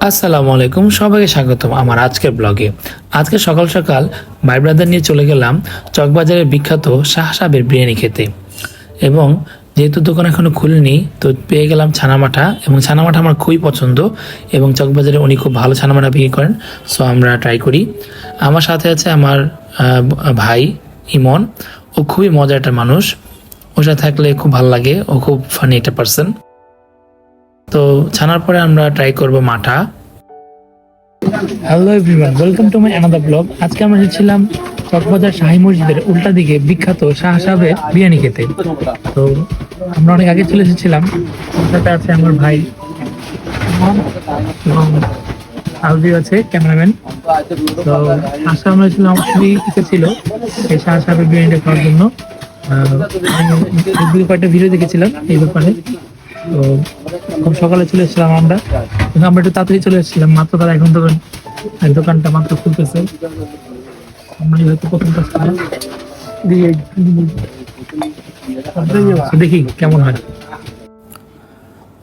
আসসালামু আলাইকুম, সবাইকে স্বাগতম আমার আজকের ব্লগে। আজকে সকাল সকাল ভাই ব্রাদার নিয়ে চলে গেলাম চকবাজারের বিখ্যাত শাহ সাহেবের বিরিয়ানি খেতে। এবং যেহেতু দোকান এখনো খুলেনি, তো পেয়ে গেলাম ছানামাঠা, এবং ছানামাঠা আমার খুবই পছন্দ, এবং চকবাজারে উনি খুব ভালো ছানামাঠা বিক্রি করেন। সো আমরা ট্রাই করি। আমার সাথে আছে আমার ভাই ইমন। ও খুবই মজার একটা মানুষ, ওর সাথে থাকলে খুব ভালো লাগে, ও খুব ফানি একটা পার্সন। তো ছানার পরে আমরা ট্রাই করব মাঠা। Hello everyone, welcome to my another blog. আজকে আমরা এসেছিলাম কক্সবাজার শাহী মসজিদের উল্টা দিকে বিখ্যাত শাহ সাহেবের বিরিয়ানি খেতে। তো আমরা অনেক আগে চলে এসেছিলাম। সাথে আছে আমার ভাই এবং আলবি আছে ক্যামেরাম্যান। তো আশা আমরা ছিলাম, আমার খুবই ইচ্ছে ছিল এই শাহ সাহেবের বিরিয়ানিটা খাওয়ার জন্য। আমি কয়েকটা ভিডিও দেখেছিলাম এই ব্যাপারে। তো খুব সকালে চলে এসেছিলাম আমরা একটু তাড়াতাড়ি চলে এসেছিলাম, মাত্র তারা এখন দোকানটা মাত্র খুলতেছে। আমরা হয়তো প্রথমটা দেখি কেমন হয়।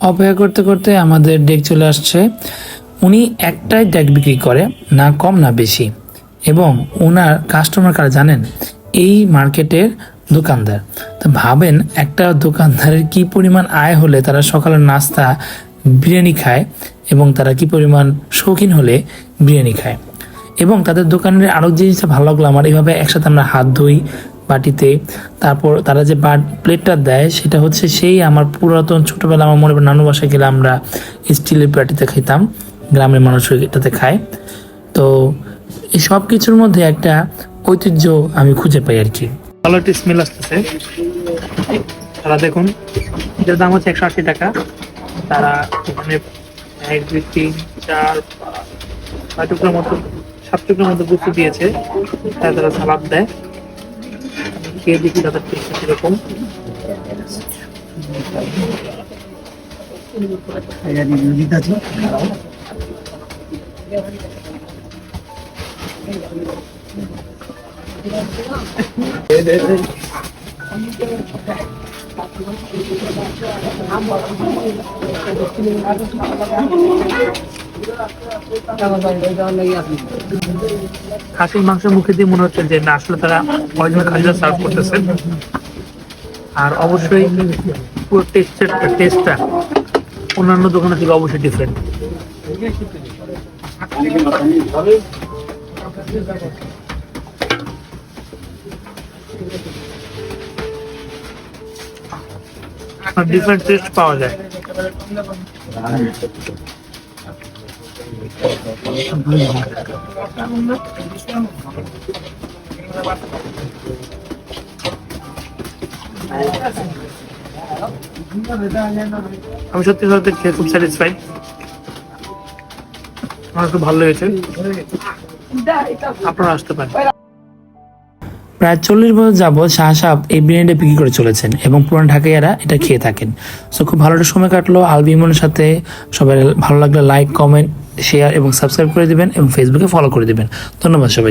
অপেক্ষা করতে করতে আমাদের ডেক চলে আসছে। উনি একটাই ডেক বিক্রি করে, না কম না বেশি, এবং ওনার কাস্টমার কারা জানেন? এই মার্কেটের দোকানদার। তা ভাবেন একটা দোকানদারের কি পরিমাণ আয় হলে তারা সকালের নাস্তা বিরিয়ানি খায়, এবং তারা কি পরিমাণ শৌখিন হলে বিরিয়ানি খায়। এবং তাদের দোকানের আরও জিনিসটা ভালো লাগলো আমার, এইভাবে একসাথে আমরা হাত ধুই বাটিতে। তারপর তারা যে প্লেটটা দেয় সেটা হচ্ছে সেই আমার পুরাতন ছোটোবেলা, আমার মনে পড়ে নানু বাসায় গেলে আমরা স্টিলের বাটিতে খেতাম, গ্রামের মানুষ এটাতে খায়। তো এই সব কিছুর মধ্যে একটা ঐতিহ্য আমি খুঁজে পাই আর কি। ভালো একটা স্মেল আসতেছে। তারা দেখুন, এটার দাম হচ্ছে 180 টাকা। তারা ওখানে 1 2 3 4 5 টুকরার মতো 7 টুকরার মতো গুস্ত দিয়েছে। তারা সালাদ দেয়। খেয়ে দেখি তাদের টেস্ট কিরকম। খাসির মাংস মুখে দিয়ে মনে হচ্ছে যে না, আসলে তারা অরিজিনাল খাসিটা সার্ভ করতেছে। আর অবশ্যই পুরো টেস্টটা অন্যান্য দোকানের থেকে অবশ্যই ডিফারেন্ট। ডিফারেন্ট টেস্ট পাওয়া যায়। আমি সত্যি সত্যি খেয়ে খুব স্যাটিসফাইড, আমার খুব ভালো লেগেছে। আপনারা আসতে পারেন। প্রায় 40 বছর যাবৎ শাহ সাহেব এই বিরিয়ানিটা বিক্রি করে চলেছেন, এবং পুরান ঢাকাইয়ারা এটা খেয়ে থাকেন। সো খুব ভালো একটা সময় কাটলো আলবি ইমনের সাথে। সবাই ভালো লাগলে লাইক, কমেন্ট, শেয়ার এবং সাবস্ক্রাইব করে দিবেন, এবং ফেসবুকে ফলো করে দিবেন। ধন্যবাদ সবাই।